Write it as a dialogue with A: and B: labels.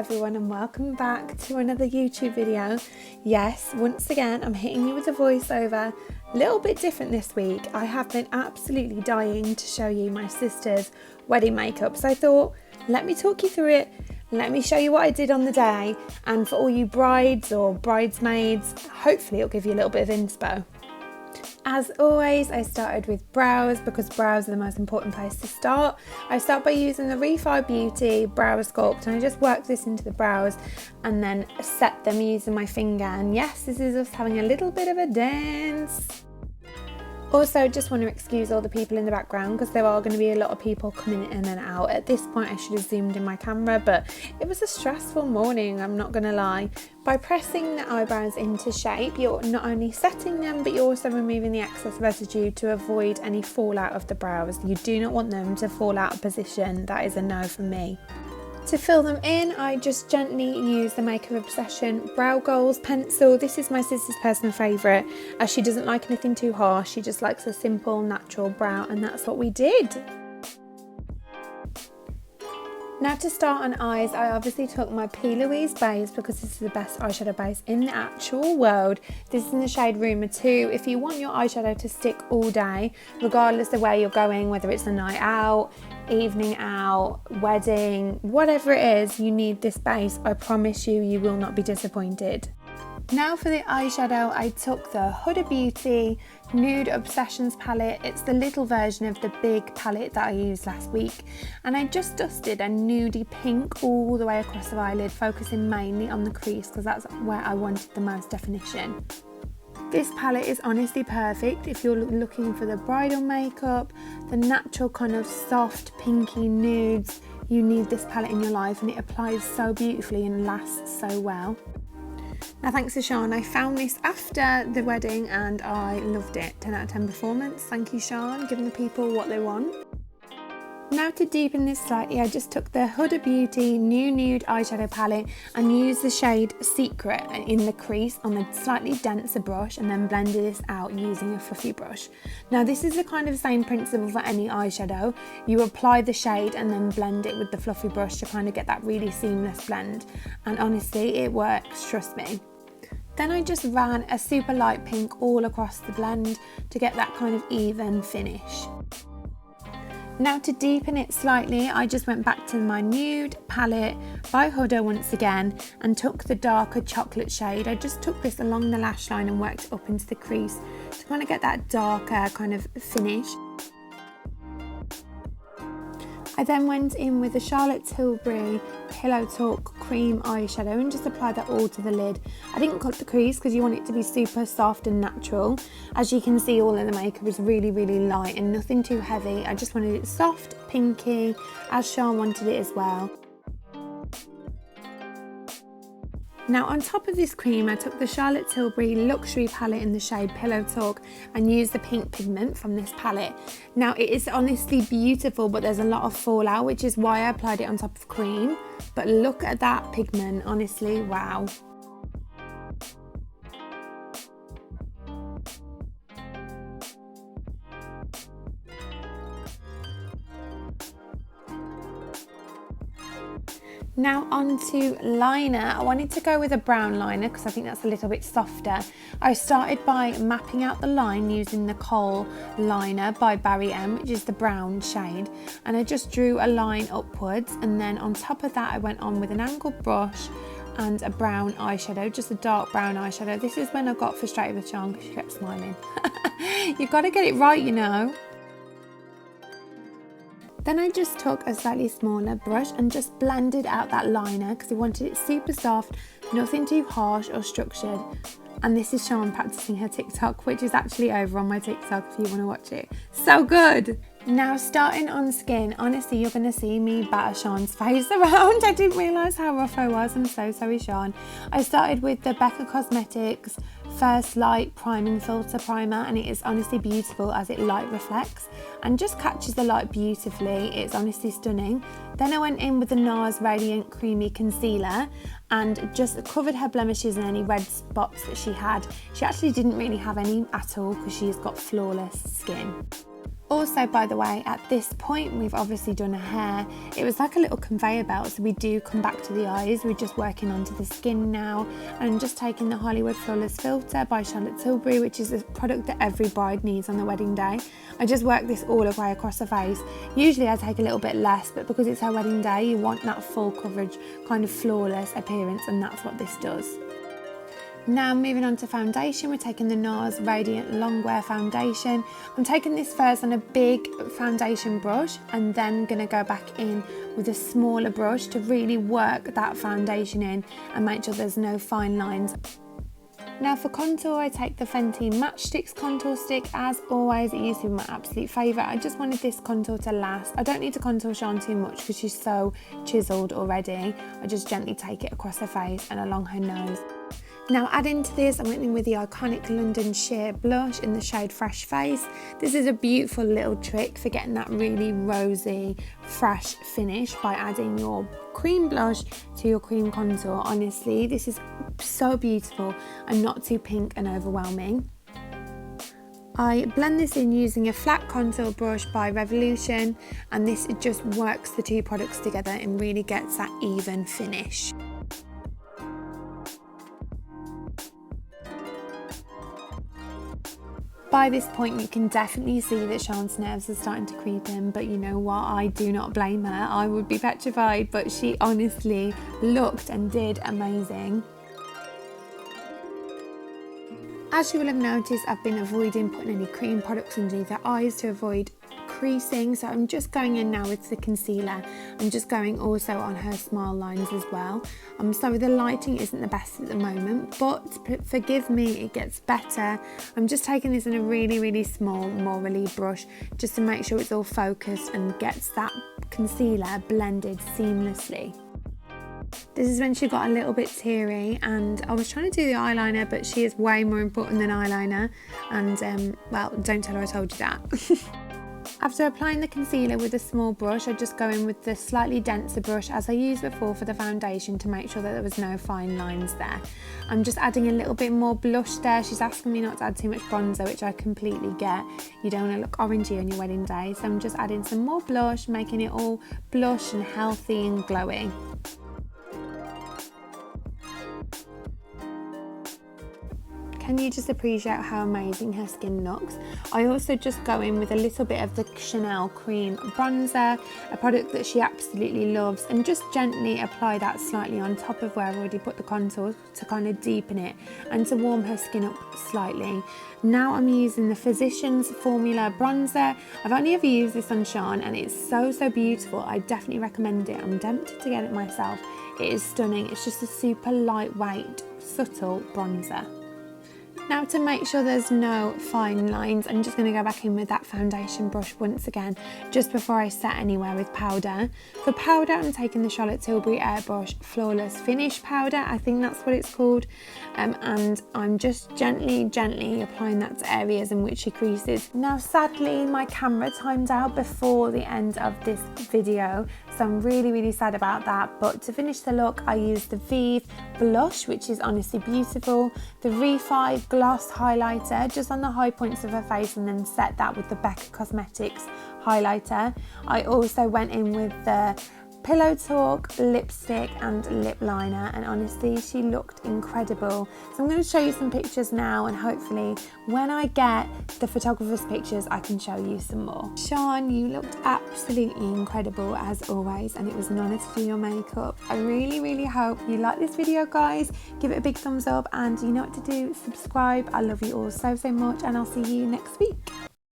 A: everyone and welcome back to another YouTube video. Yes, once again I'm hitting you with a voiceover, a little bit different this week. I have been absolutely dying to show you my sister's wedding makeup, so I thought let me talk you through it, let me show you what I did on the day, and for all you brides or bridesmaids, hopefully it'll give you a little bit of inspo. As always, I started with brows because brows are the most important place to start. I start by using the Refy Beauty Brow Sculpt, and I just work this into the brows and then set them using my finger. And yes, this is us having a little bit of a dance. Also, just want to excuse all the people in the background because there are going to be a lot of people coming in and out. At this point I should have zoomed in my camera, but it was a stressful morning, I'm not going to lie. By pressing the eyebrows into shape, you're not only setting them, but you're also removing the excess residue to avoid any fallout of the brows. You do not want them to fall out of position. That is a no for me. To fill them in, I just gently use the Makeup Obsession Brow Goals pencil. This is my sister's personal favourite, as she doesn't like anything too harsh. She just likes a simple, natural brow, and that's what we did. Now to start on eyes, I obviously took my P. Louise base because this is the best eyeshadow base in the actual world. This is in the shade Rumour 2. If you want your eyeshadow to stick all day, regardless of where you're going, whether it's a night out, evening out, wedding, whatever it is, you need this base. I promise you, you will not be disappointed. Now for the eyeshadow, I took the Huda Beauty Nude Obsessions palette. It's the little version of the big palette that I used last week, and I just dusted a nudie pink all the way across the eyelid, focusing mainly on the crease because that's where I wanted the most definition. This palette is honestly perfect if you're looking for the bridal makeup, the natural kind of soft pinky nudes. You need this palette in your life, and it applies so beautifully and lasts so well. Now thanks to Sean, I found this after the wedding and I loved it. 10 out of 10 performance. Thank you, Sean, giving the people what they want. Now to deepen this slightly, I just took the Huda Beauty New Nude eyeshadow palette and used the shade Secret in the crease on a slightly denser brush, and then blended this out using a fluffy brush. Now this is the kind of same principle for any eyeshadow. You apply the shade and then blend it with the fluffy brush to kind of get that really seamless blend, and honestly it works, trust me. Then I just ran a super light pink all across the blend to get that kind of even finish. Now to deepen it slightly, I just went back to my nude palette by Huda once again and took the darker chocolate shade. I just took this along the lash line and worked up into the crease to kind of get that darker kind of finish. I then went in with the Charlotte Tilbury Pillow Talk cream eyeshadow and just applied that all to the lid. I didn't cut the crease because you want it to be super soft and natural. As you can see, all of the makeup is really light and nothing too heavy. I just wanted it soft, pinky, as Sean wanted it as well. Now on top of this cream, I took the Charlotte Tilbury Luxury palette in the shade Pillow Talk and used the pink pigment from this palette. Now it is honestly beautiful, but there's a lot of fallout, which is why I applied it on top of cream. But look at that pigment, honestly, wow. Now onto liner. I wanted to go with a brown liner because I think that's a little bit softer. I started by mapping out the line using the Kohl liner by Barry M, which is the brown shade, and I just drew a line upwards, and then on top of that I went on with an angled brush and a brown eyeshadow, just a dark brown eyeshadow. This is when I got frustrated with Sean because she kept smiling. You've got to get it right, you know. Then I just took a slightly smaller brush and just blended out that liner because I wanted it super soft, nothing too harsh or structured. And this is Sean practicing her TikTok, which is actually over on my TikTok if you want to watch it. So good! Now starting on skin, honestly you're going to see me batter Sean's face around. I didn't realise how rough I was, I'm so sorry Sean. I started with the Becca Cosmetics First Light Priming Filter Primer, and it is honestly beautiful as it light reflects and just catches the light beautifully. It's honestly stunning. Then I went in with the Nars Radiant Creamy Concealer and just covered her blemishes and any red spots that she had. She actually didn't really have any at all because she's got flawless skin. Also, by the way, at this point we've obviously done her hair. It was like a little conveyor belt, so we do come back to the eyes. We're just working onto the skin now, and I'm just taking the Hollywood Flawless Filter by Tilbury, which is a product that every bride needs on the wedding day. I just work this all the way across the face. Usually I take a little bit less, but because it's her wedding day, you want that full coverage, kind of flawless appearance, and that's what this does. Now moving on to foundation, we're taking the Nars Radiant Longwear Foundation. I'm taking this first on a big foundation brush and then going to go back in with a smaller brush to really work that foundation in and make sure there's no fine lines. Now for contour, I take the Fenty Matchsticks contour stick. As always, it used to be my absolute favourite. I just wanted this contour to last. I don't need to contour Sean too much because she's so chiselled already. I just gently take it across her face and along her nose. Now adding to this, I went in with the iconic London Sheer blush in the shade Fresh Face. This is a beautiful little trick for getting that really rosy, fresh finish by adding your cream blush to your cream contour. Honestly, this is so beautiful and not too pink and overwhelming. I blend this in using a flat contour brush by Revolution, and this just works the two products together and really gets that even finish. By this point you can definitely see that Sean's nerves are starting to creep in, but you know what, I do not blame her. I would be petrified, but she honestly looked and did amazing. As you will have noticed, I've been avoiding putting any cream products underneath her eyes to avoid creasing, so I'm just going in now with the concealer. I'm just going also on her smile lines as well. I'm sorry the lighting isn't the best at the moment, but forgive me, it gets better. I'm just taking this in a really small morally brush just to make sure it's all focused and gets that concealer blended seamlessly. This is when she got a little bit teary, and I was trying to do the eyeliner, but she is way more important than eyeliner, and well, don't tell her I told you that. After applying the concealer with a small brush, I just go in with the slightly denser brush as I used before for the foundation to make sure that there was no fine lines there. I'm just adding a little bit more blush there. She's asking me not to add too much bronzer, which I completely get. You don't want to look orangey on your wedding day, so I'm just adding some more blush, making it all blush and healthy and glowy. Can you just appreciate how amazing her skin looks? I also just go in with a little bit of the Chanel Cream Bronzer, a product that she absolutely loves, and just gently apply that slightly on top of where I've already put the contour to kind of deepen it and to warm her skin up slightly. Now I'm using the Physicians Formula Bronzer. I've only ever used this on Sean and it's so beautiful. I definitely recommend it. I'm tempted to get it myself. It is stunning. It's just a super lightweight, subtle bronzer. Now to make sure there's no fine lines, I'm just going to go back in with that foundation brush once again, just before I set anywhere with powder. For powder, I'm taking the Tilbury Airbrush Flawless Finish Powder, I think that's what it's called, and I'm just gently applying that to areas in which she creases. Now sadly, my camera timed out before the end of this video, so I'm really sad about that, but to finish the look, I used the Vieve blush, which is honestly beautiful, the Refy gloss highlighter just on the high points of her face, and then set that with the Becca Cosmetics highlighter. I also went in with the Pillow Talk lipstick and lip liner, and honestly she looked incredible. So I'm going to show you some pictures now, and hopefully when I get the photographer's pictures I can show you some more. Sean, you looked absolutely incredible as always, and it was an honour to do your makeup. I really hope you like this video, guys. Give it a big thumbs up, and you know what to do, subscribe. I love you all so much, and I'll see you next week.